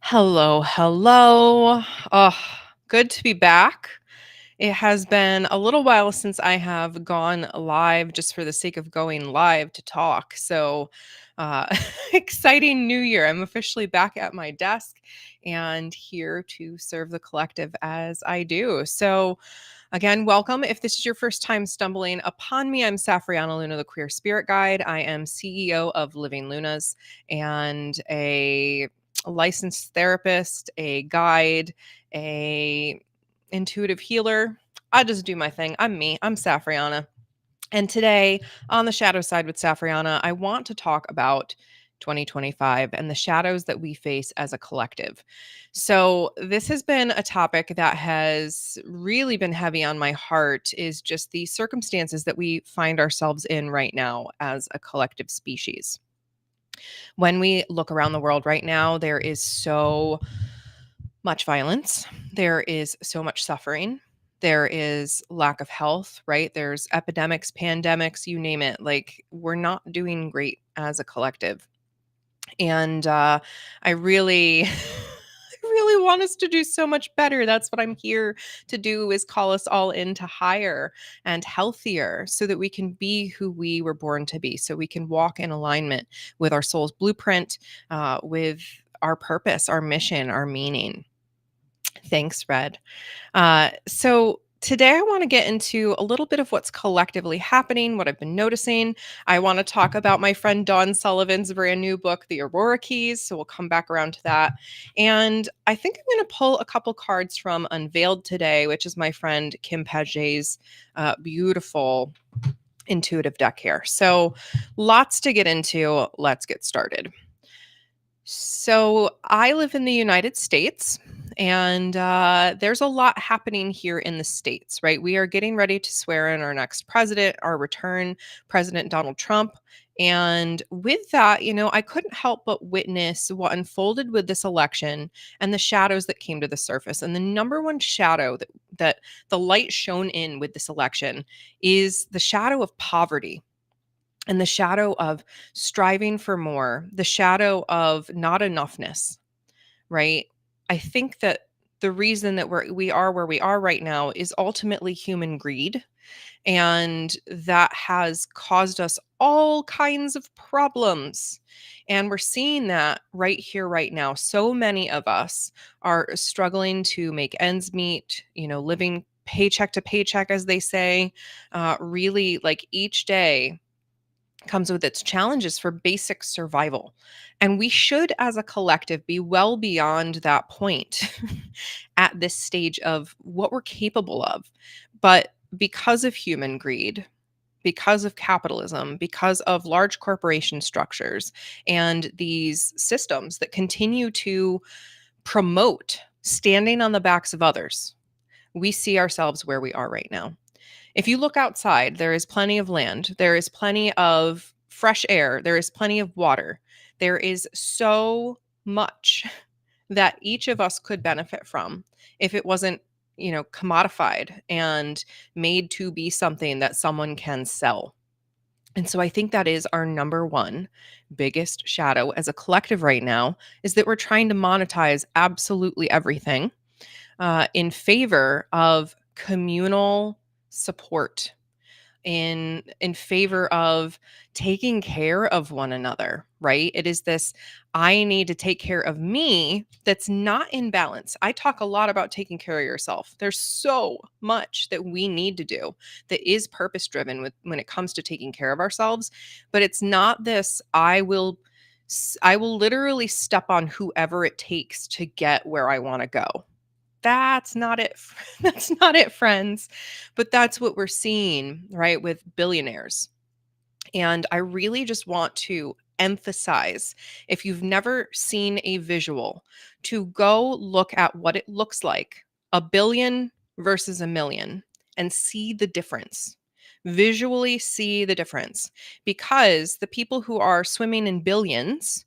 Hello, hello. Oh, good to be back. It has been a little while since I have gone live just for the sake of going live to talk. So, exciting new year. I'm officially back at my desk and here to serve the collective as I do. So, again, welcome. If this is your first time stumbling upon me, I'm Safrianna Luna, the Queer Spirit Guide. I am CEO of Living Lunas and a licensed therapist, a guide, a intuitive healer. I just do my thing. I'm me. I'm Safriana. And today on the shadow side with Safriana, I want to talk about 2025 and the shadows that we face as a collective. So, this has been a topic that has really been heavy on my heart is just the circumstances that we find ourselves in right now as a collective species. When we look around the world right now, there is so much violence. There is so much suffering. There is lack of health, right? There's epidemics, pandemics, you name it. Like, we're not doing great as a collective. And I really, I really want us to do so much better. That's what I'm here to do is call us all into higher and healthier so that we can be who we were born to be. So we can walk in alignment with our soul's blueprint, with our purpose, our mission, our meaning. Thanks, Red. So today I want to get into a little bit of what's collectively happening, what I've been noticing. I want to talk about my friend Dawn Sullivan's brand new book, The Aurora Keys. So we'll come back around to that. And I think I'm going to pull a couple cards from Unveiled today, which is my friend Kim Paget's beautiful intuitive deck here. So lots to get into. Let's get started. So I live in the United States, and there's a lot happening here in the States, right? We are getting ready to swear in our next president, our return President Donald Trump. And with that, I couldn't help but witness what unfolded with this election and the shadows that came to the surface. And the number one shadow that the light shone in with this election is the shadow of poverty and the shadow of striving for more, the shadow of not enoughness, right? I think that the reason that we are where we are right now is ultimately human greed. And that has caused us all kinds of problems. And we're seeing that right here, right now. So many of us are struggling to make ends meet, living paycheck to paycheck, as they say, really like each day comes with its challenges for basic survival. And we should, as a collective, be well beyond that point at this stage of what we're capable of. But because of human greed, because of capitalism, because of large corporation structures, and these systems that continue to promote standing on the backs of others, we see ourselves where we are right now. If you look outside, there is plenty of land, there is plenty of fresh air, there is plenty of water. There is so much that each of us could benefit from if it wasn't, commodified and made to be something that someone can sell. And so I think that is our number one biggest shadow as a collective right now is that we're trying to monetize absolutely everything in favor of communal support, in favor of taking care of one another, right? It is this I need to take care of me that's not in balance. I talk a lot about taking care of yourself. There's so much that we need to do that is purpose driven when it comes to taking care of ourselves, but it's not this I will literally step on whoever it takes to get where I want to go. That's not it. That's not it, friends. But that's what we're seeing, right, with billionaires. And I really just want to emphasize if you've never seen a visual, to go look at what it looks like a billion versus a million and see the difference. Visually see the difference because the people who are swimming in billions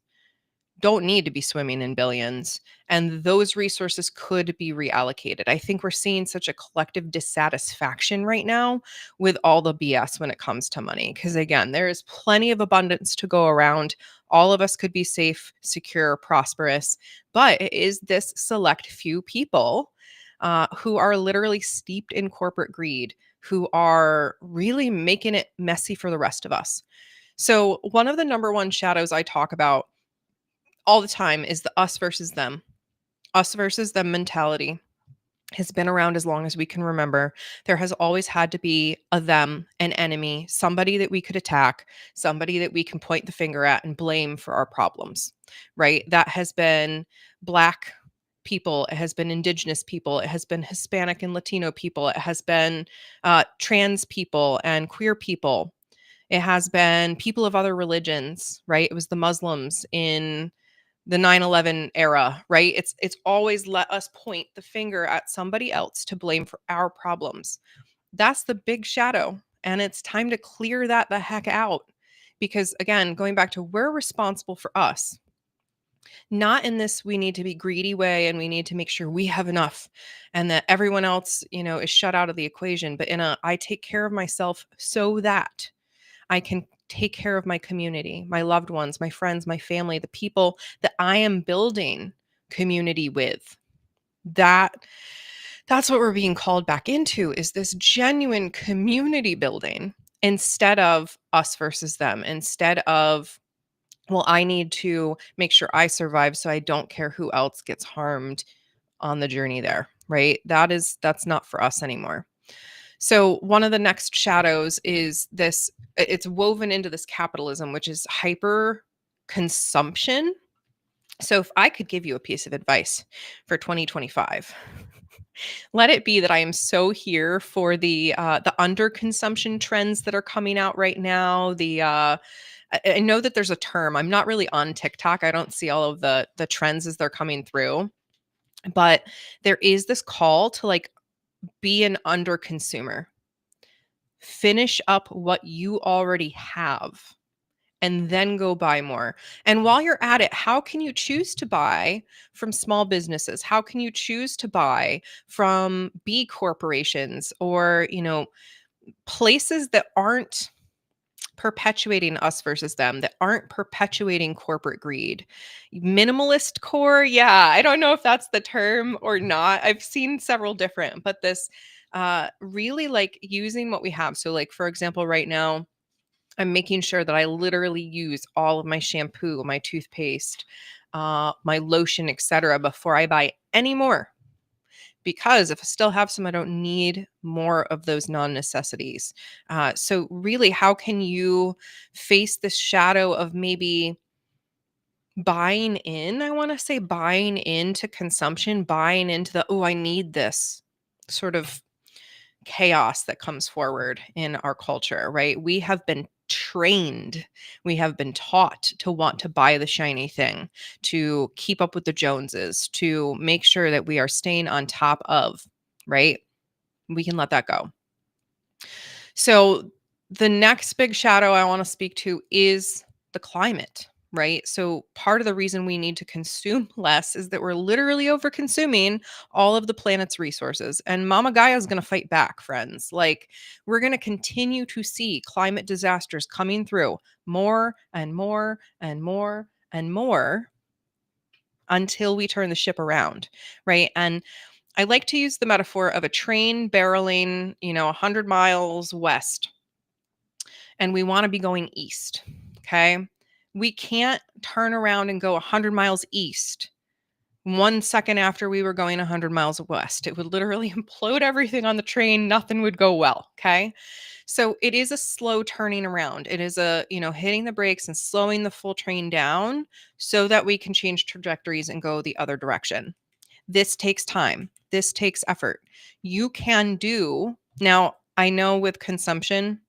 don't need to be swimming in billions, and those resources could be reallocated. I think we're seeing such a collective dissatisfaction right now with all the BS when it comes to money because again, there is plenty of abundance to go around. All of us could be safe, secure, prosperous, but it is this select few people who are literally steeped in corporate greed, who are really making it messy for the rest of us. So, one of the number one shadows I talk about all the time is the us versus them mentality has been around as long as we can remember. There has always had to be a them, an enemy, somebody that we could attack, somebody that we can point the finger at and blame for our problems, right? That has been Black people, it has been Indigenous people, it has been Hispanic and Latino people, it has been trans people and queer people. It has been people of other religions, right? It was the Muslims in the 9/11 era, right? It's always let us point the finger at somebody else to blame for our problems. That's the big shadow, and it's time to clear that the heck out. Because again, going back to we're responsible for us. Not in this we need to be greedy way and we need to make sure we have enough and that everyone else, is shut out of the equation, but in a I take care of myself so that I can take care of my community, my loved ones, my friends, my family, the people that I am building community with. That that's what we're being called back into is this genuine community building instead of us versus them, instead of well, I need to make sure I survive so I don't care who else gets harmed on the journey there, right? That's not for us anymore. So one of the next shadows is this it's woven into this capitalism, which is hyper consumption. So if I could give you a piece of advice for 2025, let it be that I am so here for the underconsumption trends that are coming out right now. I know that there's a term. I'm not really on TikTok. I don't see all of the trends as they're coming through, but there is this call to like be an under consumer. Finish up what you already have and then go buy more. And while you're at it, how can you choose to buy from small businesses? How can you choose to buy from B corporations or, places that aren't perpetuating us versus them, that aren't perpetuating corporate greed? Minimalist core, yeah, I don't know if that's the term or not. I've seen several different, but this really like using what we have. So like for example, right now I'm making sure that I literally use all of my shampoo, my toothpaste, my lotion, etc. before I buy any more. Because if I still have some, I don't need more of those non necessities. So, really, how can you face this shadow of maybe buying in? I want to say buying into consumption, buying into the, oh, I need this sort of chaos that comes forward in our culture, right? We have been trained, we have been taught to want to buy the shiny thing, to keep up with the Joneses, to make sure that we are staying on top of, right? We can let that go. So, the next big shadow I want to speak to is the climate, right? So, part of the reason we need to consume less is that we're literally over consuming all of the planet's resources. And Mama Gaia is going to fight back, friends. Like, we're going to continue to see climate disasters coming through more and more and more and more until we turn the ship around, right? And I like to use the metaphor of a train barreling, 100 miles west, and we want to be going east. Okay. We can't turn around and go 100 miles east 1 second after we were going 100 miles west. It would literally implode everything on the train. Nothing would go well. Okay. So it is a slow turning around. It is hitting the brakes and slowing the full train down so that we can change trajectories and go the other direction. This takes time. This takes effort. You can do now. I know with consumption,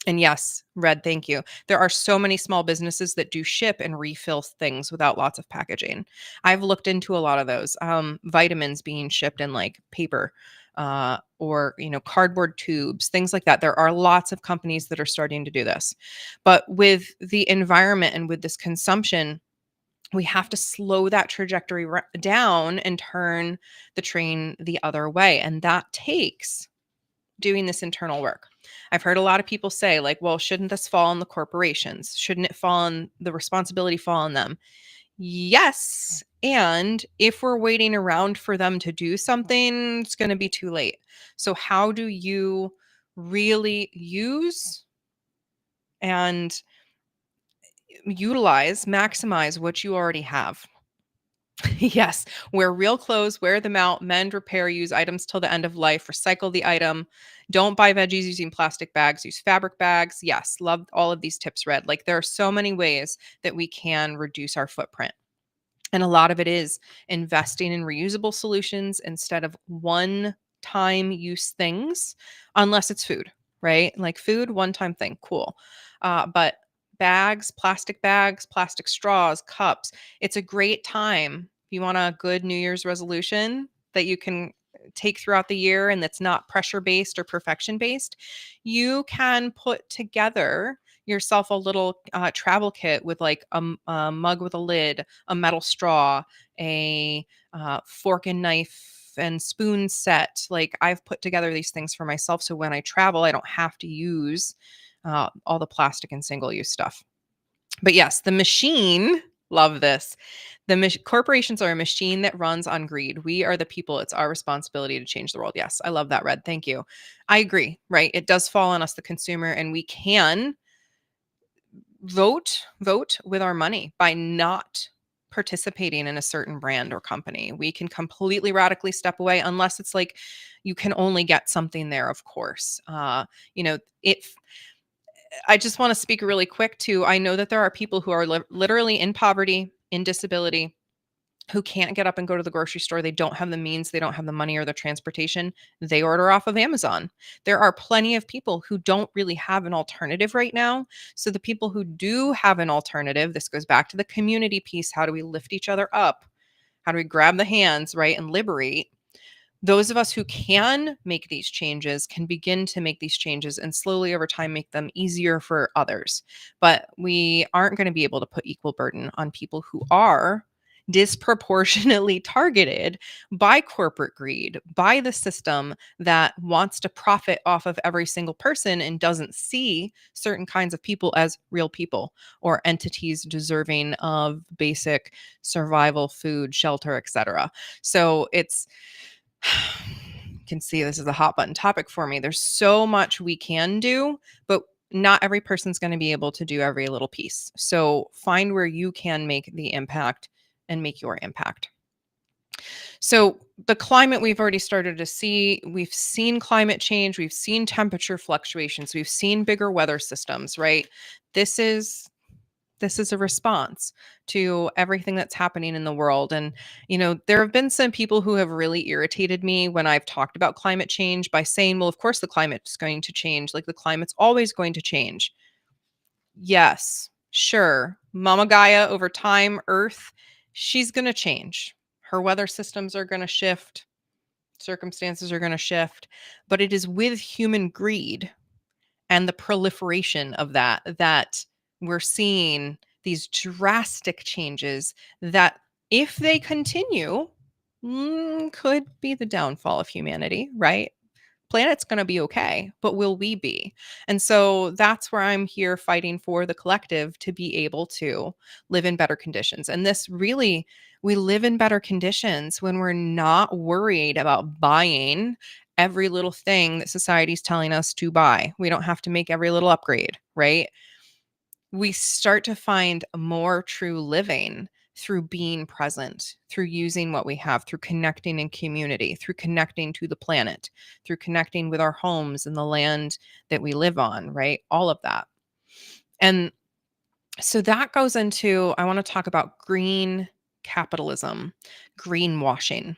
and yes, Red, thank you. There are so many small businesses that do ship and refill things without lots of packaging. I've looked into a lot of those. Vitamins being shipped in like paper or cardboard tubes, things like that. There are lots of companies that are starting to do this. But with the environment and with this consumption, we have to slow that trajectory down and turn the train the other way. And that takes doing this internal work. I've heard a lot of people say, like, well, shouldn't this fall on the corporations? Shouldn't it fall on the responsibility fall on them? Yes. And if we're waiting around for them to do something, it's going to be too late. So, how do you really use and utilize, maximize what you already have? Yes, wear real clothes, wear them out, mend, repair, use items till the end of life, recycle the item. Don't buy veggies using plastic bags, use fabric bags. Yes, love all of these tips read. Like there are so many ways that we can reduce our footprint. And a lot of it is investing in reusable solutions instead of one time use things, unless it's food, right? Like food, one time thing, cool. But bags, plastic straws, cups, it's a great time. If you want a good New Year's resolution that you can take throughout the year and that's not pressure based or perfection based, you can put together yourself a little travel kit with like a mug with a lid, a metal straw, a fork and knife and spoon set. Like I've put together these things for myself. So when I travel, I don't have to use all the plastic and single use stuff. But yes, the machine, love this. Corporations are a machine that runs on greed. We are the people. It's our responsibility to change the world. Yes, I love that, Red. Thank you. I agree, right? It does fall on us, the consumer, and we can vote with our money by not participating in a certain brand or company. We can completely radically step away unless it's like you can only get something there, of course. You know, it I just want to speak really quick to I know that there are people who are literally in poverty, in disability, who can't get up and go to the grocery store. They don't have the means, they don't have the money or the transportation. They order off of Amazon. There are plenty of people who don't really have an alternative right now. So the people who do have an alternative, this goes back to the community piece. How do we lift each other up? How do we grab the hands, right, and liberate? Those of us who can make these changes can begin to make these changes and slowly over time make them easier for others. But we aren't going to be able to put equal burden on people who are disproportionately targeted by corporate greed, by the system that wants to profit off of every single person and doesn't see certain kinds of people as real people or entities deserving of basic survival, food, shelter, etc. So it's you can see this is a hot button topic for me. There's so much we can do, but not every person's going to be able to do every little piece. So find where you can make the impact and make your impact. So the climate we've already started to see, we've seen climate change, we've seen temperature fluctuations, we've seen bigger weather systems, right? This is this is a response to everything that's happening in the world. And, you know, there have been some people who have really irritated me when I've talked about climate change by saying, well, of course the climate's going to change. Like the climate's always going to change. Yes, sure. Mama Gaia over time, Earth, she's going to change. Her weather systems are going to shift, circumstances are going to shift, but it is with human greed and the proliferation of that we're seeing these drastic changes that if they continue could be the downfall of humanity, right? Planet's going to be okay, but will we be? And so that's where I'm here fighting for the collective to be able to live in better conditions. And this really, we live in better conditions when we're not worried about buying every little thing that society's telling us to buy. We don't have to make every little upgrade, right? We start to find more true living through being present, through using what we have, through connecting in community, through connecting to the planet, through connecting with our homes and the land that we live on, right? All of that. And so that goes into, I want to talk about green capitalism, greenwashing.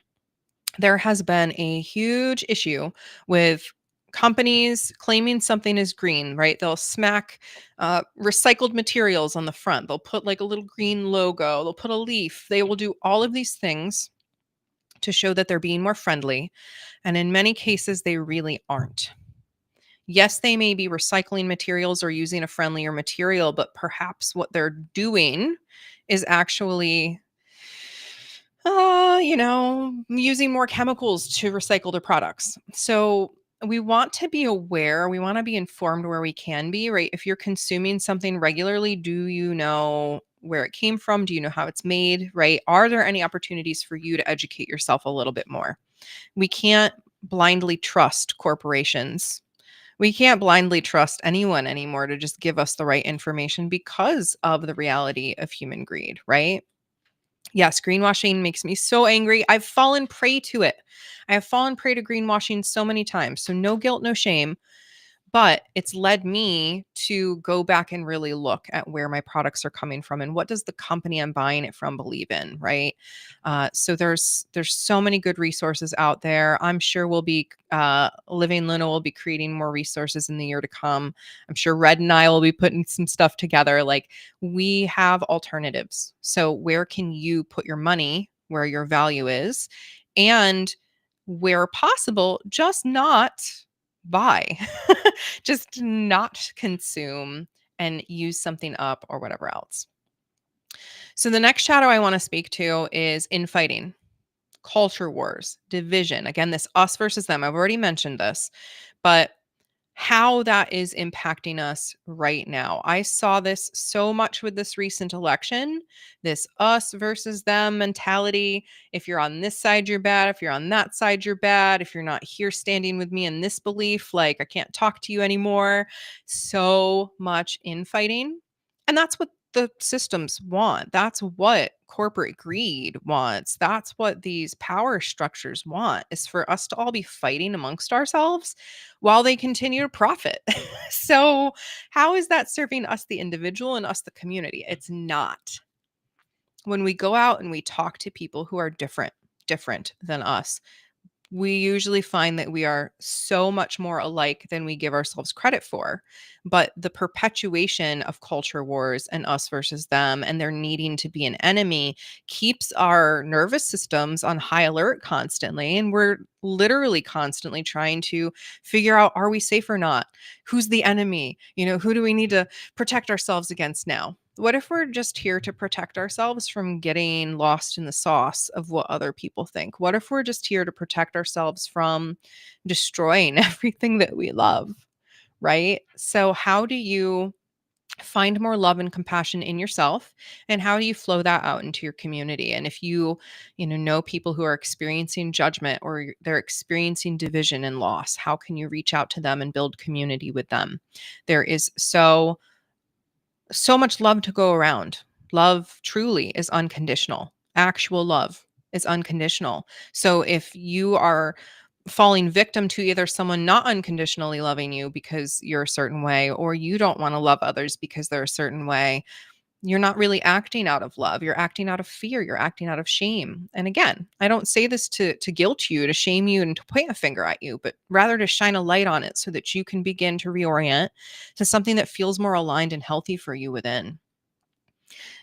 There has been a huge issue with companies claiming something is green, right? They'll smack recycled materials on the front. They'll put like a little green logo. They'll put a leaf. They will do all of these things to show that they're being more friendly. And in many cases, they really aren't. Yes, they may be recycling materials or using a friendlier material, but perhaps what they're doing is actually you know, using more chemicals to recycle their products. So we want to be aware, we wanna be informed where we can be, right? If you're consuming something regularly, do you know where it came from? Do you know how it's made, right? Are there any opportunities for you to educate yourself a little bit more? We can't blindly trust corporations. We can't blindly trust anyone anymore to just give us the right information because of the reality of human greed, right? Yes, greenwashing makes me so angry. I've fallen prey to it. I have fallen prey to greenwashing so many times. So no guilt, no shame. But it's led me to go back and really look at where my products are coming from and what does the company I'm buying it from believe in, right? So there's so many good resources out there. I'm sure we'll be Living Luna will be creating more resources in the year to come. I'm sure Red and I will be putting some stuff together. Like we have alternatives. So where can you put your money where your value is, and where possible, just not buy. Just not consume and use something up or whatever else. So the next shadow I want to speak to is infighting, culture wars, division. Again, this us versus them. I've already mentioned this, but how that is impacting us right now. I saw this so much with this recent election, this us versus them mentality. If you're on this side, you're bad. If you're on that side, you're bad. If you're not here standing with me in this belief, like I can't talk to you anymore. So much infighting. And that's what the systems want. That's what corporate greed wants. That's what these power structures want, is for us to all be fighting amongst ourselves while they continue to profit. So, how is that serving us, the individual, and us, the community? It's not. When we go out and we talk to people who are different than us, we usually find that we are so much more alike than we give ourselves credit for. But the perpetuation of culture wars and us versus them and there needing to be an enemy keeps our nervous systems on high alert constantly. And we're literally constantly trying to figure out, are we safe or not? Who's the enemy? Who do we need to protect ourselves against now? What if we're just here to protect ourselves from getting lost in the sauce of what other people think? What if we're just here to protect ourselves from destroying everything that we love, right? So, how do you find more love and compassion in yourself, and how do you flow that out into your community? And if you know people who are experiencing judgment or they're experiencing division and loss, how can you reach out to them and build community with them? There is so much love to go around. Love truly is unconditional. Actual love is unconditional. So if you are falling victim to either someone not unconditionally loving you because you're a certain way, or you don't want to love others because they're a certain way, you're not really acting out of love. You're acting out of fear. You're acting out of shame. And again, I don't say this to guilt you, to shame you, and to point a finger at you, but rather to shine a light on it so that you can begin to reorient to something that feels more aligned and healthy for you within.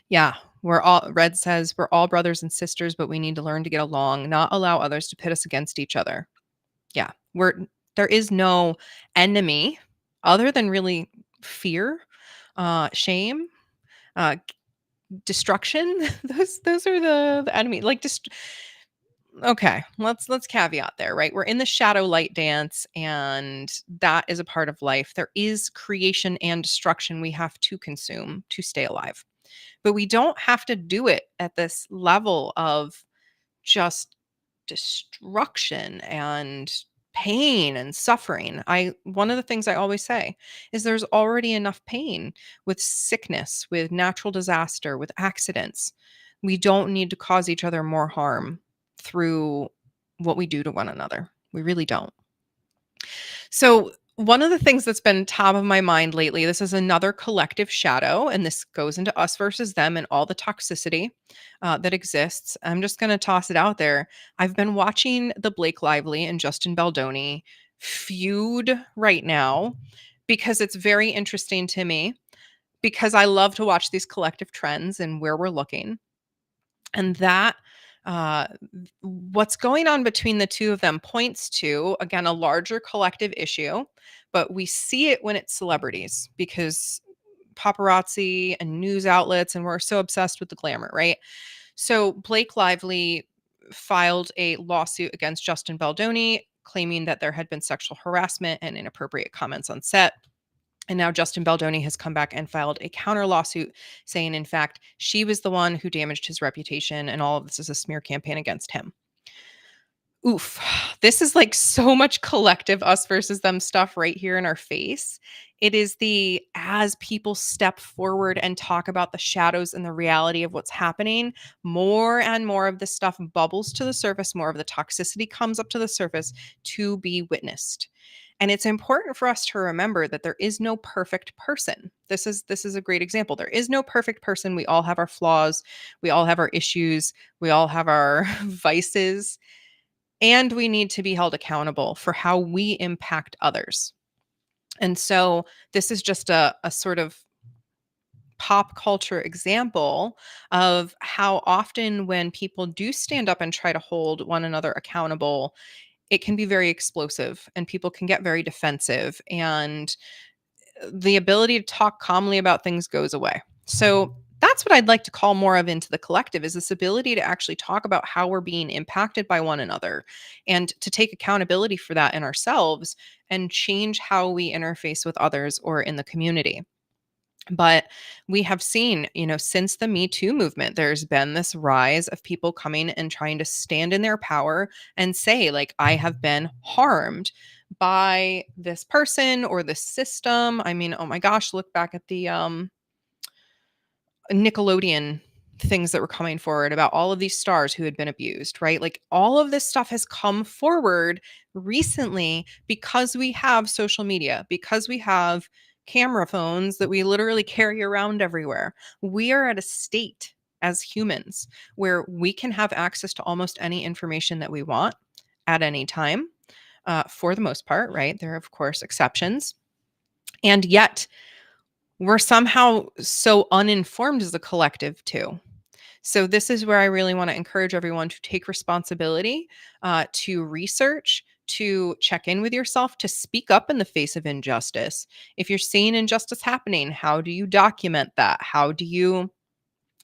Yeah, Red says, we're all brothers and sisters, but we need to learn to get along, not allow others to pit us against each other. Yeah, there is no enemy other than really fear, shame, uh, destruction. Those are the enemy. Like just okay, let's caveat there, right? We're in the shadow light dance, and that is a part of life. There is creation and destruction we have to consume to stay alive. But we don't have to do it at this level of just destruction and pain and suffering. I One of the things I always say is there's already enough pain with sickness, with natural disaster, with accidents. We don't need to cause each other more harm through what we do to one another. We really don't. So, one of the things that's been top of my mind lately, this is another collective shadow, and this goes into us versus them and all the toxicity that exists. I'm just going to toss it out there. I've been watching the Blake Lively and Justin Baldoni feud right now because it's very interesting to me, because I love to watch these collective trends and where we're looking. And that uh, what's going on between the two of them points to, again, a larger collective issue, but we see it when it's celebrities because paparazzi and news outlets, and we're so obsessed with the glamour, right? So Blake Lively filed a lawsuit against Justin Baldoni, claiming that there had been sexual harassment and inappropriate comments on set. And now Justin Baldoni has come back and filed a counter lawsuit saying, in fact, she was the one who damaged his reputation and all of this is a smear campaign against him. Oof. This is like so much collective us versus them stuff right here in our face. It is the as people step forward and talk about the shadows and the reality of what's happening, more and more of this stuff bubbles to the surface, more of the toxicity comes up to the surface to be witnessed. And it's important for us to remember that there is no perfect person. This is a great example. There is no perfect person. We all have our flaws, we all have our issues, we all have our vices, and we need to be held accountable for how we impact others. And so this is just a sort of pop culture example of how often when people do stand up and try to hold one another accountable, it can be very explosive and people can get very defensive and the ability to talk calmly about things goes away. So that's what I'd like to call more of into the collective is this ability to actually talk about how we're being impacted by one another and to take accountability for that in ourselves and change how we interface with others or in the community. But we have seen, since the Me Too movement, there's been this rise of people coming and trying to stand in their power and say, like, I have been harmed by this person or this system. I mean, oh my gosh, look back at the Nickelodeon things that were coming forward about all of these stars who had been abused, right? Like all of this stuff has come forward recently because we have social media, because we have camera phones that we literally carry around everywhere. We are at a state as humans where we can have access to almost any information that we want at any time, for the most part, right? There are, of course, exceptions. And yet, we're somehow so uninformed as a collective, too. So, this is where I really want to encourage everyone to take responsibility, to research, to check in with yourself, to speak up in the face of injustice. If you're seeing injustice happening, how do you document that? How do you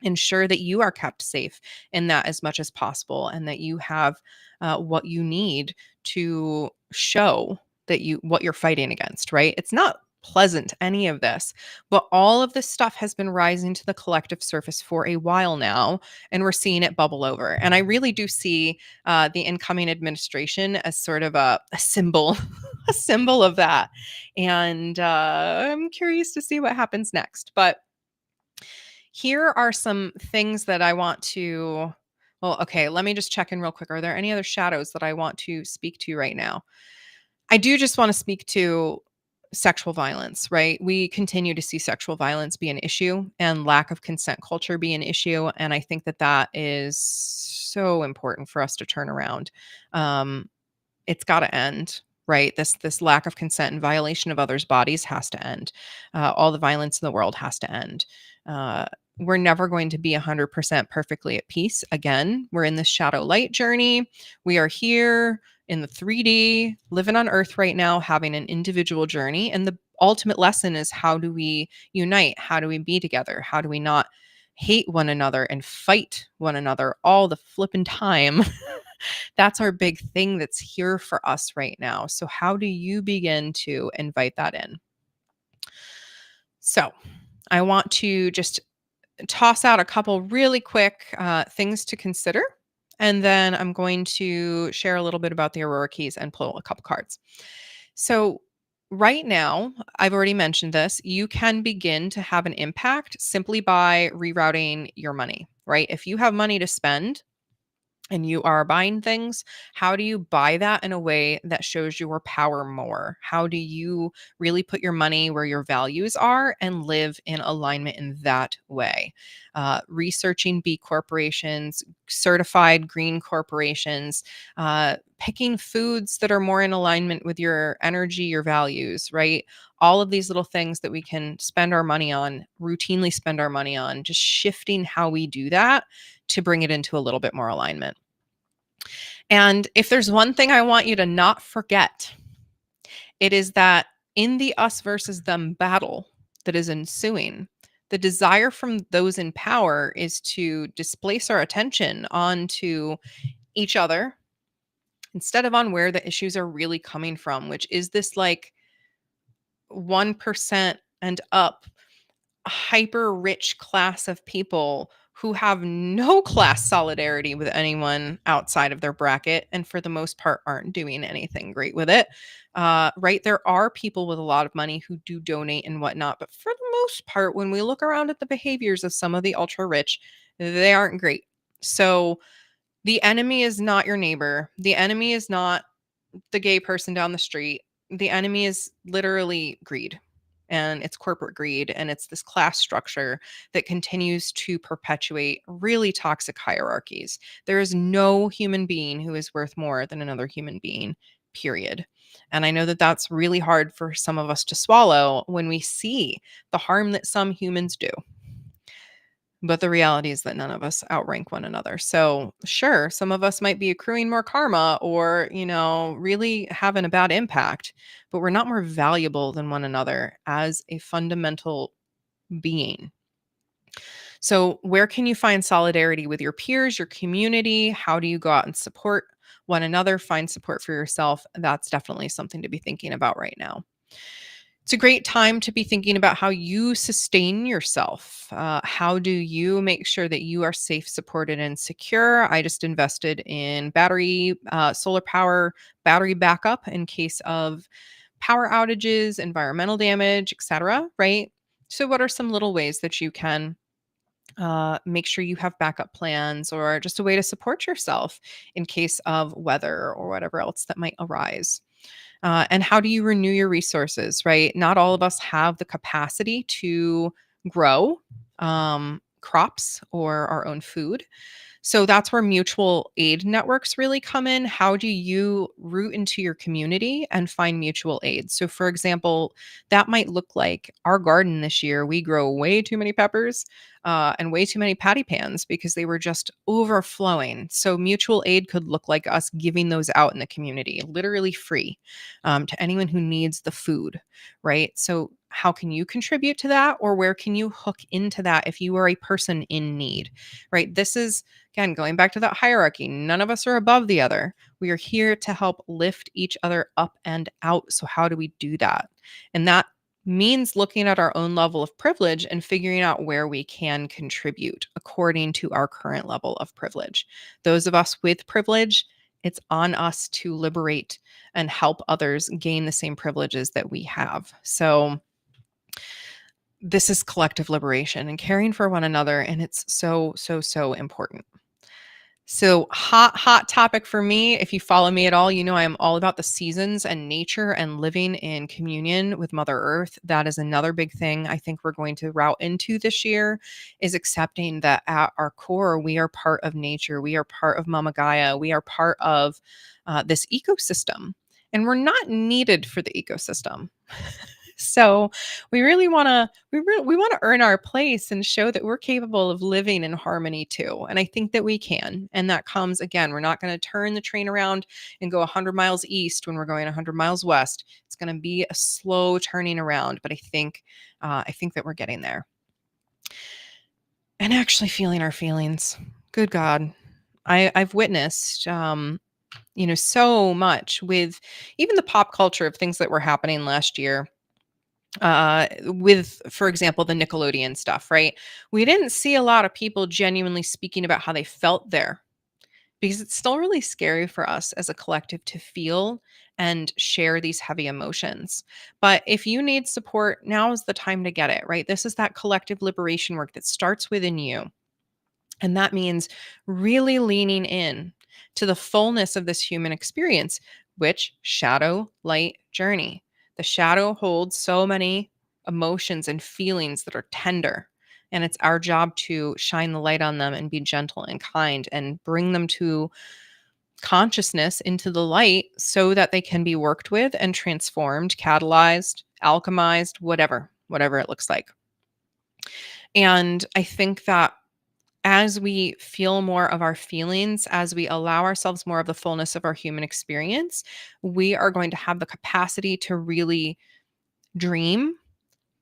ensure that you are kept safe in that as much as possible and that you have what you need to show that what you're fighting against, right? It's not pleasant, any of this, but all of this stuff has been rising to the collective surface for a while now, and we're seeing it bubble over. And I really do see the incoming administration as sort of a symbol, a symbol of that. And I'm curious to see what happens next. But here are some things that I want to well, okay, let me just check in real quick. Are there any other shadows that I want to speak to right now? I do just want to speak to sexual violence, right? We continue to see sexual violence be an issue and lack of consent culture be an issue. And I think that that is so important for us to turn around. Um, it's got to end, right? This lack of consent and violation of others' bodies has to end. All the violence in the world has to end. We're never going to be 100% perfectly at peace. Again, we're in this shadow light journey. We are here in the 3D, living on Earth right now, having an individual journey. And the ultimate lesson is how do we unite? How do we be together? How do we not hate one another and fight one another all the flippin' time? That's our big thing that's here for us right now. So, how do you begin to invite that in? So, I want to just toss out a couple really quick things to consider. And then I'm going to share a little bit about the Aurora Keys and pull a couple cards. So, right now, I've already mentioned this, you can begin to have an impact simply by rerouting your money, right? If you have money to spend, and you are buying things, how do you buy that in a way that shows your power more? How do you really put your money where your values are and live in alignment in that way? Researching B corporations, certified green corporations, picking foods that are more in alignment with your energy, your values, right? All of these little things that we can spend our money on, routinely spend our money on, just shifting how we do that to bring it into a little bit more alignment. And if there's one thing I want you to not forget, it is that in the us versus them battle that is ensuing, the desire from those in power is to displace our attention onto each other, instead of on where the issues are really coming from, which is this like 1% and up hyper rich class of people who have no class solidarity with anyone outside of their bracket and for the most part aren't doing anything great with it. Right, there are people with a lot of money who do donate and whatnot, but for the most part when we look around at the behaviors of some of the ultra rich, they aren't great. So the enemy is not your neighbor, the enemy is not the gay person down the street. The enemy is literally greed, and it's corporate greed, and it's this class structure that continues to perpetuate really toxic hierarchies. There is no human being who is worth more than another human being, period. And I know that that's really hard for some of us to swallow when we see the harm that some humans do. But the reality is that none of us outrank one another. So, sure, some of us might be accruing more karma or, really having a bad impact, but we're not more valuable than one another as a fundamental being. So, where can you find solidarity with your peers, your community? How do you go out and support one another, find support for yourself? That's definitely something to be thinking about right now. It's a great time to be thinking about how you sustain yourself. How do you make sure that you are safe, supported, and secure? I just invested in solar power, battery backup in case of power outages, environmental damage, etc. Right. So, what are some little ways that you can make sure you have backup plans or just a way to support yourself in case of weather or whatever else that might arise? And how do you renew your resources, right? Not all of us have the capacity to grow crops or our own food. So that's where mutual aid networks really come in. How do you root into your community and find mutual aid? So, for example, that might look like our garden this year. We grow way too many peppers and way too many patty pans because they were just overflowing. So, mutual aid could look like us giving those out in the community, literally free to anyone who needs the food, right? So, how can you contribute to that, or where can you hook into that if you are a person in need, right? This is, again, going back to that hierarchy. None of us are above the other. We are here to help lift each other up and out. So, how do we do that? And that means looking at our own level of privilege and figuring out where we can contribute according to our current level of privilege. Those of us with privilege, it's on us to liberate and help others gain the same privileges that we have. So, this is collective liberation and caring for one another. And it's so, so, so important. So, hot topic for me. If you follow me at all, you know I am all about the seasons and nature and living in communion with Mother Earth. That is another big thing I think we're going to route into this year, is accepting that at our core, we are part of nature. We are part of Mama Gaia. We are part of this ecosystem, and we're not needed for the ecosystem. So we really want to we want to earn our place and show that we're capable of living in harmony too. And I think that we can. And that comes, again, we're not going to turn the train around and go 100 miles east when we're going 100 miles west. It's going to be a slow turning around, but I think that we're getting there. And actually feeling our feelings. Good God. I've witnessed so much with even the pop culture of things that were happening last year, with, for example, the Nickelodeon stuff, right? We didn't see a lot of people genuinely speaking about how they felt there, because it's still really scary for us as a collective to feel and share these heavy emotions. But if you need support, now is the time to get it, right? This is that collective liberation work that starts within you. And that means really leaning in to the fullness of this human experience, which shadow light journey. The shadow holds so many emotions and feelings that are tender. And it's our job to shine the light on them and be gentle and kind and bring them to consciousness into the light so that they can be worked with and transformed, catalyzed, alchemized, whatever it looks like. And I think that as we feel more of our feelings, as we allow ourselves more of the fullness of our human experience, we are going to have the capacity to really dream,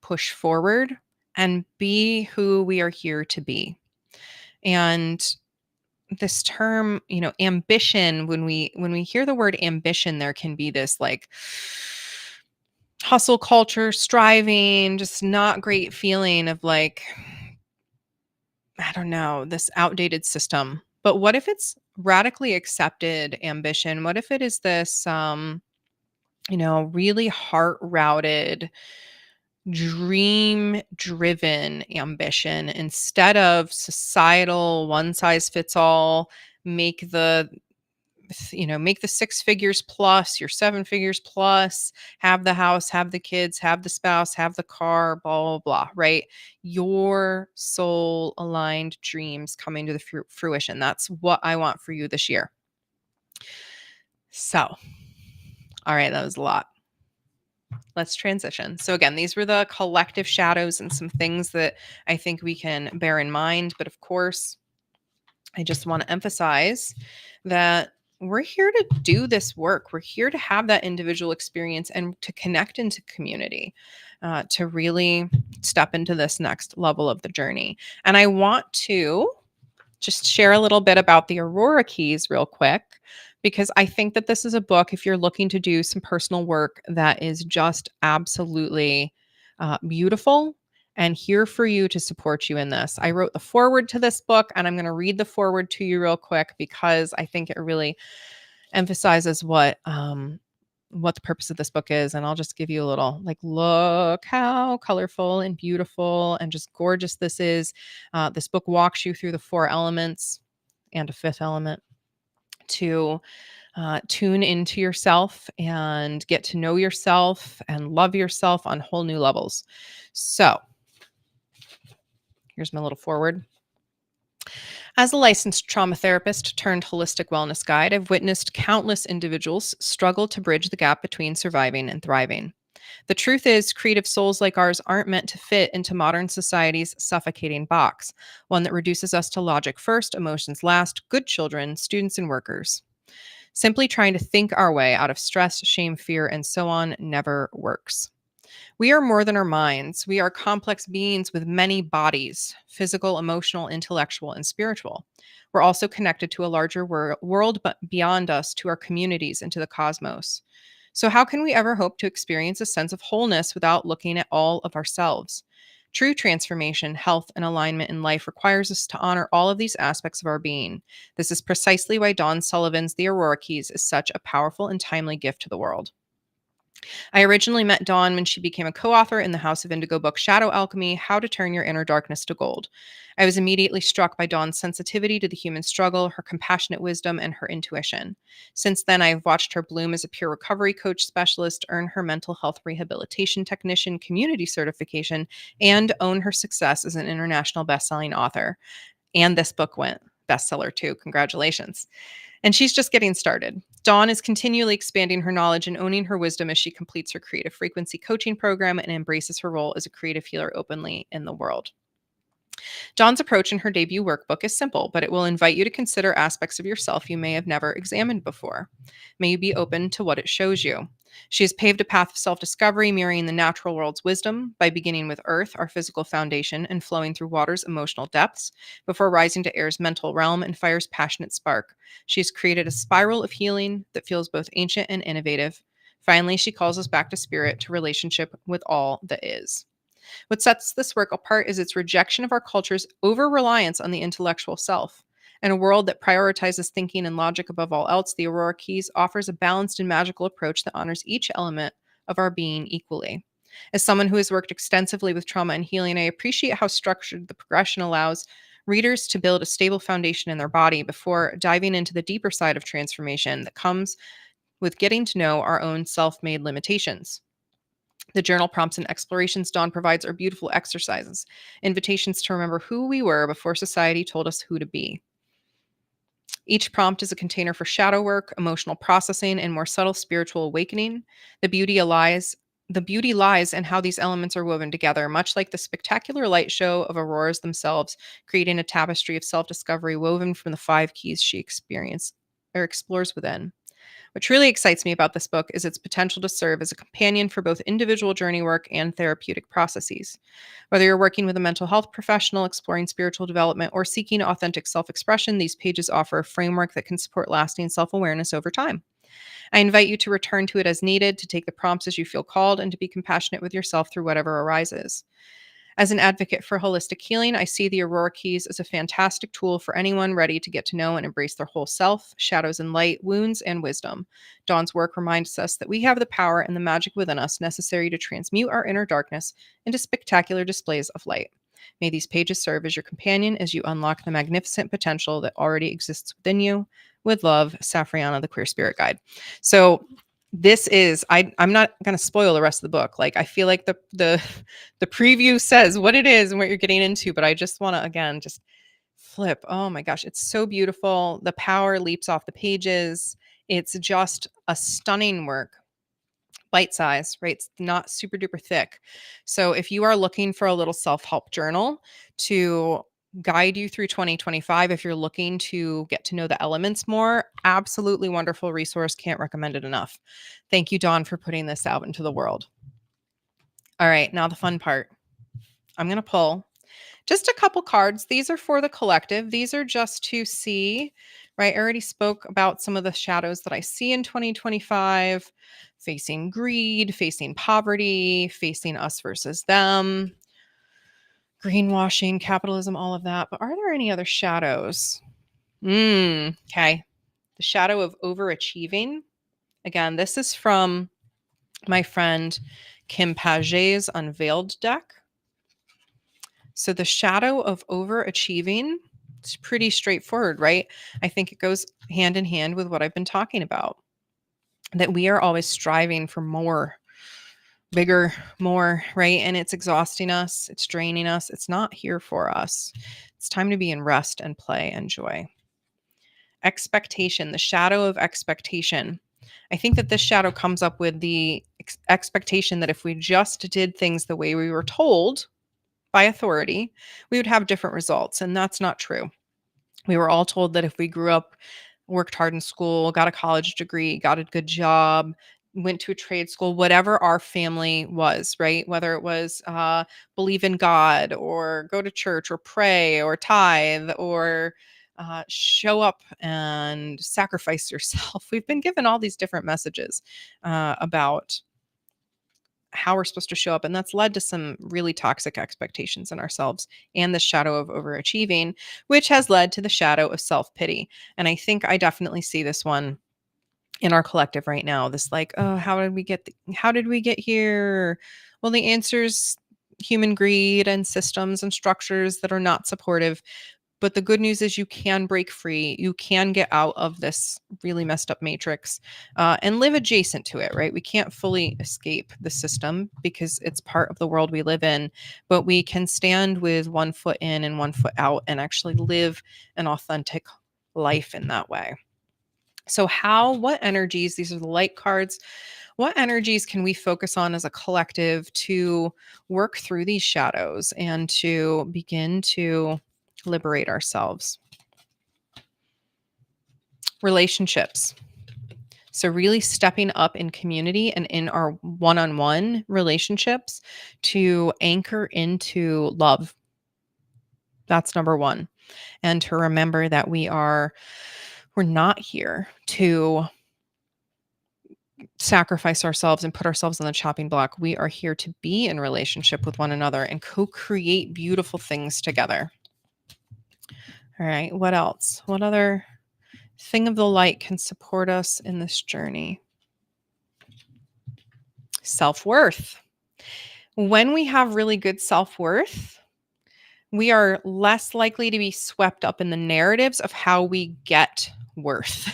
push forward, and be who we are here to be. And this term, ambition, when we hear the word ambition, there can be this like hustle culture, striving, just not great feeling of like, I don't know, this outdated system. But what if it's radically accepted ambition? What if it is this really heart routed, dream driven ambition instead of societal one size fits all, make the make the six figures plus, your seven figures plus, have the house, have the kids, have the spouse, have the car, blah, blah, blah, right? Your soul aligned dreams coming to the fruition. That's what I want for you this year. So, all right, that was a lot. Let's transition. So, again, these were the collective shadows and some things that I think we can bear in mind. But of course, I just want to emphasize that we're here to do this work. We're here to have that individual experience and to connect into community, to really step into this next level of the journey. And I want to just share a little bit about the Aurora Keys real quick, because I think that this is a book, if you're looking to do some personal work, that is just absolutely beautiful and here for you to support you in this. I wrote the foreword to this book, and I'm going to read the foreword to you real quick because I think it really emphasizes what the purpose of this book is. And I'll just give you a little like, look how colorful and beautiful and just gorgeous this is. This book walks you through the four elements and a fifth element to tune into yourself and get to know yourself and love yourself on whole new levels. So here's my little foreword. As a licensed trauma therapist turned holistic wellness guide, I've witnessed countless individuals struggle to bridge the gap between surviving and thriving. The truth is, creative souls like ours aren't meant to fit into modern society's suffocating box, one that reduces us to logic first, emotions last, good children, students, and workers. Simply trying to think our way out of stress, shame, fear, and so on never works. We are more than our minds. We are complex beings with many bodies: physical, emotional, intellectual, and spiritual. We're also connected to a larger world, but beyond us, to our communities and to the cosmos. So, how can we ever hope to experience a sense of wholeness without looking at all of ourselves? True transformation, health, and alignment in life requires us to honor all of these aspects of our being. This is precisely why Dawn Sullivan's The Aurora Keys is such a powerful and timely gift to the world. I originally met Dawn when she became a co-author in the House of Indigo book Shadow Alchemy: How to Turn Your Inner Darkness to Gold. I was immediately struck by Dawn's sensitivity to the human struggle, her compassionate wisdom, and her intuition. Since then, I have watched her bloom as a peer recovery coach specialist, earn her mental health rehabilitation technician community certification, and own her success as an international best-selling author. And this book went bestseller too. Congratulations. And she's just getting started. Dawn is continually expanding her knowledge and owning her wisdom as she completes her creative frequency coaching program and embraces her role as a creative healer openly in the world. Dawn's approach in her debut workbook is simple, but it will invite you to consider aspects of yourself you may have never examined before. May you be open to what it shows you. She has paved a path of self-discovery, mirroring the natural world's wisdom by beginning with earth, our physical foundation, and flowing through water's emotional depths, before rising to air's mental realm and fire's passionate spark. She has created a spiral of healing that feels both ancient and innovative. Finally, she calls us back to spirit, to relationship with all that is. What sets this work apart is its rejection of our culture's over reliance on the intellectual self. In a world that prioritizes thinking and logic above all else, the Aurora Keys offers a balanced and magical approach that honors each element of our being equally. As someone who has worked extensively with trauma and healing, I appreciate how structured the progression allows readers to build a stable foundation in their body before diving into the deeper side of transformation that comes with getting to know our own self-made limitations. The journal prompts and explorations Dawn provides are beautiful exercises, invitations to remember who we were before society told us who to be. Each prompt is a container for shadow work, emotional processing, and more subtle spiritual awakening. The beauty lies in how these elements are woven together, much like the spectacular light show of auroras themselves, creating a tapestry of self-discovery woven from the five keys she experienced or explores within. What truly excites me about this book is its potential to serve as a companion for both individual journey work and therapeutic processes. Whether you're working with a mental health professional, exploring spiritual development, or seeking authentic self expression, these pages offer a framework that can support lasting self awareness over time. I invite you to return to it as needed, to take the prompts as you feel called, and to be compassionate with yourself through whatever arises. As an advocate for holistic healing, I see the Aurora Keys as a fantastic tool for anyone ready to get to know and embrace their whole self, shadows and light, wounds and wisdom. Dawn's work reminds us that we have the power and the magic within us necessary to transmute our inner darkness into spectacular displays of light. May these pages serve as your companion as you unlock the magnificent potential that already exists within you. With love, Safrianna, the Queer Spirit Guide. So this is I'm not going to spoil the rest of the book. Like I feel like the preview says what it is and what you're getting into, but I just want to again just flip. Oh my gosh, it's so beautiful. The power leaps off the pages. It's just a stunning work. Bite size, right? It's not super duper thick. So if you are looking for a little self-help journal to guide you through 2025, if you're looking to get to know the elements more, absolutely wonderful resource. Can't recommend it enough. Thank you, Dawn, for putting this out into the world. All right, now the fun part. I'm going to pull just a couple cards. These are for the collective. These are just to see, right? I already spoke about some of the shadows that I see in 2025, facing greed, facing poverty, facing us versus them, greenwashing, capitalism, all of that. But are there any other shadows? Okay. The shadow of overachieving. Again, this is from my friend Kim Paget's Unveiled deck. So the shadow of overachieving, it's pretty straightforward, right? I think it goes hand in hand with what I've been talking about, that we are always striving for more, bigger, more, right? And it's exhausting us. It's draining us. It's not here for us. It's time to be in rest and play and joy. Expectation, the shadow of expectation. I think that this shadow comes up with the expectation that if we just did things the way we were told by authority, we would have different results. And that's not true. We were all told that if we grew up, worked hard in school, got a college degree, got a good job, went to a trade school, whatever our family was, right? Whether it was believe in God or go to church or pray or tithe or show up and sacrifice yourself. We've been given all these different messages about how we're supposed to show up. And that's led to some really toxic expectations in ourselves and the shadow of overachieving, which has led to the shadow of self-pity. And I think I definitely see this one in our collective right now. This like, oh, how did we get here? Well, the answer's human greed and systems and structures that are not supportive. But the good news is you can break free. You can get out of this really messed up matrix and live adjacent to it, right? We can't fully escape the system because it's part of the world we live in, but we can stand with one foot in and one foot out and actually live an authentic life in that way. So what energies, these are the light cards, what energies can we focus on as a collective to work through these shadows and to begin to liberate ourselves? Relationships. So really stepping up in community and in our one-on-one relationships to anchor into love. That's number one. And to remember that we're not here to sacrifice ourselves and put ourselves on the chopping block. We are here to be in relationship with one another and co-create beautiful things together. All right, what else? What other thing of the light can support us in this journey? Self-worth. When we have really good self-worth, we are less likely to be swept up in the narratives of how we get worth,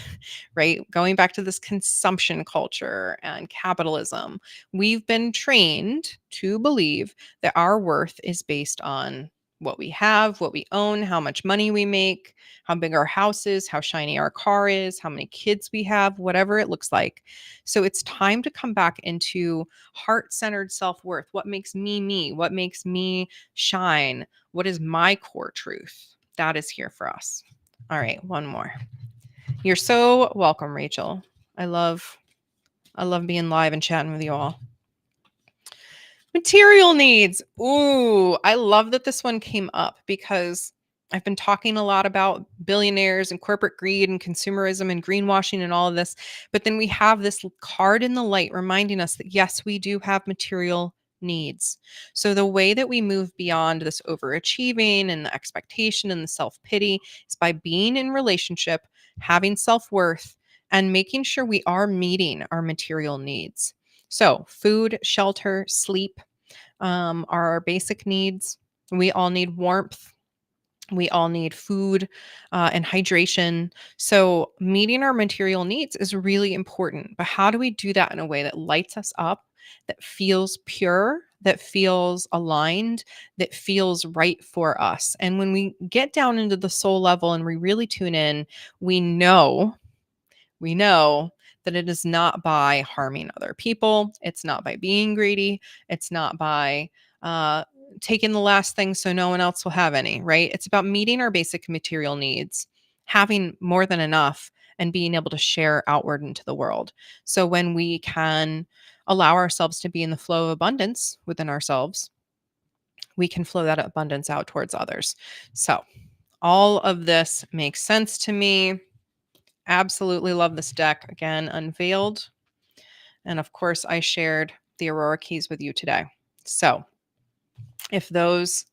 right? Going back to this consumption culture and capitalism, we've been trained to believe that our worth is based on what we have, what we own, how much money we make, how big our house is, how shiny our car is, how many kids we have, whatever it looks like. So it's time to come back into heart-centered self-worth. What makes me me? What makes me shine? What is my core truth? That is here for us. All right, one more. You're so welcome, Rachel. I love being live and chatting with you all. Material needs. Ooh, I love that this one came up because I've been talking a lot about billionaires and corporate greed and consumerism and greenwashing and all of this. But then we have this card in the light reminding us that yes, we do have material needs. So the way that we move beyond this overachieving and the expectation and the self pity is by being in relationship, having self worth, and making sure we are meeting our material needs. So, food, shelter, sleep are our basic needs. We all need warmth. We all need food and hydration. So, meeting our material needs is really important. But how do we do that in a way that lights us up, that feels pure, that feels aligned, that feels right for us? And when we get down into the soul level and we really tune in, we know we know that it is not by harming other people. It's not by being greedy. It's not by uh, taking the last thing so no one else will have any, right? It's about meeting our basic material needs, having more than enough, and being able to share outward into the world. So when we can allow ourselves to be in the flow of abundance within ourselves, we can flow that abundance out towards others. So all of this makes sense to me. Absolutely love this deck. Again, unveiled. And of course, I shared the Aurora Keys with you today. So if those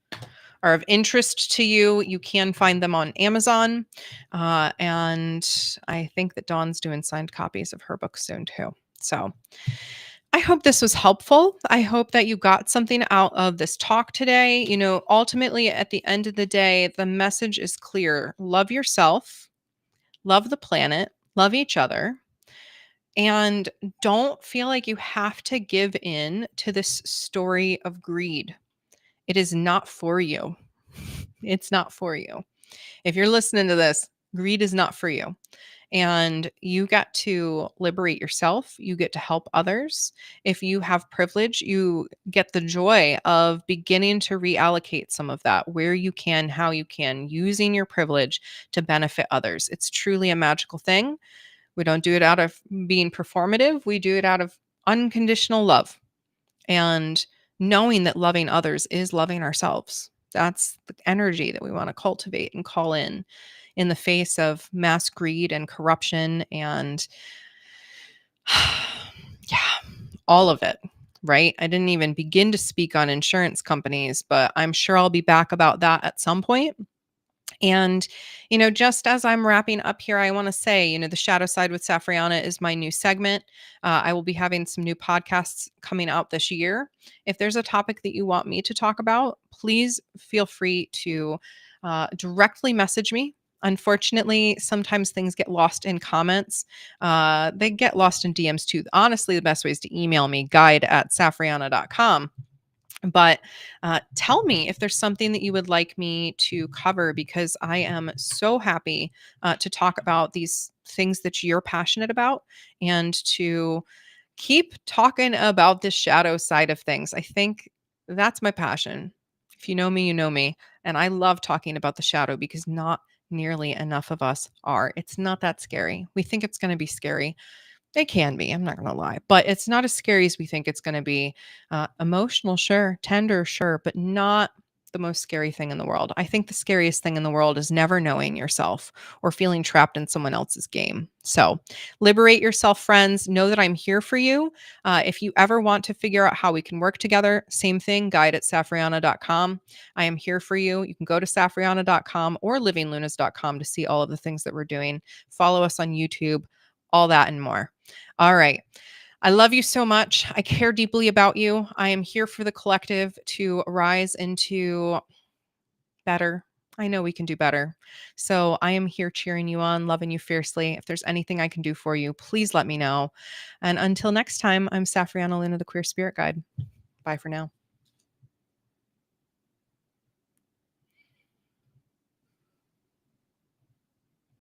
are of interest to you, you can find them on Amazon. And I think that Dawn's doing signed copies of her book soon too. So I hope this was helpful. I hope that you got something out of this talk today. You know, ultimately, at the end of the day, the message is clear: love yourself, love the planet, love each other, and don't feel like you have to give in to this story of greed. It is not for you. It's not for you. If you're listening to this, greed is not for you. And you get to liberate yourself. You get to help others. If you have privilege, you get the joy of beginning to reallocate some of that where you can, how you can, using your privilege to benefit others. It's truly a magical thing. We don't do it out of being performative. We do it out of unconditional love and knowing that loving others is loving ourselves. That's the energy that we want to cultivate and call in the face of mass greed and corruption and yeah, all of it, right? I didn't even begin to speak on insurance companies, but I'm sure I'll be back about that at some point. And, just as I'm wrapping up here, I want to say, the Shadow Side with Safrianna is my new segment. I will be having some new podcasts coming out this year. If there's a topic that you want me to talk about, please feel free to directly message me. Unfortunately, sometimes things get lost in comments. They get lost in DMs too. Honestly, the best way is to email me, guide@safrianna.com. But tell me if there's something that you would like me to cover because I am so happy to talk about these things that you're passionate about and to keep talking about the shadow side of things. I think that's my passion. If you know me, you know me. And I love talking about the shadow because not nearly enough of us are. It's not that scary. We think it's going to be scary. It can be, I'm not gonna lie, but it's not as scary as we think it's gonna be. Emotional, sure, tender, sure, but not the most scary thing in the world. I think the scariest thing in the world is never knowing yourself or feeling trapped in someone else's game. So liberate yourself, friends. Know that I'm here for you. If you ever want to figure out how we can work together, same thing, guide@safrianna.com. I am here for you. You can go to safrianna.com or livinglunas.com to see all of the things that we're doing. Follow us on YouTube, all that and more. All right. I love you so much. I care deeply about you. I am here for the collective to rise into better. I know we can do better. So I am here cheering you on, loving you fiercely. If there's anything I can do for you, please let me know. And until next time, I'm Safrianna Luna, the Queer Spirit Guide. Bye for now.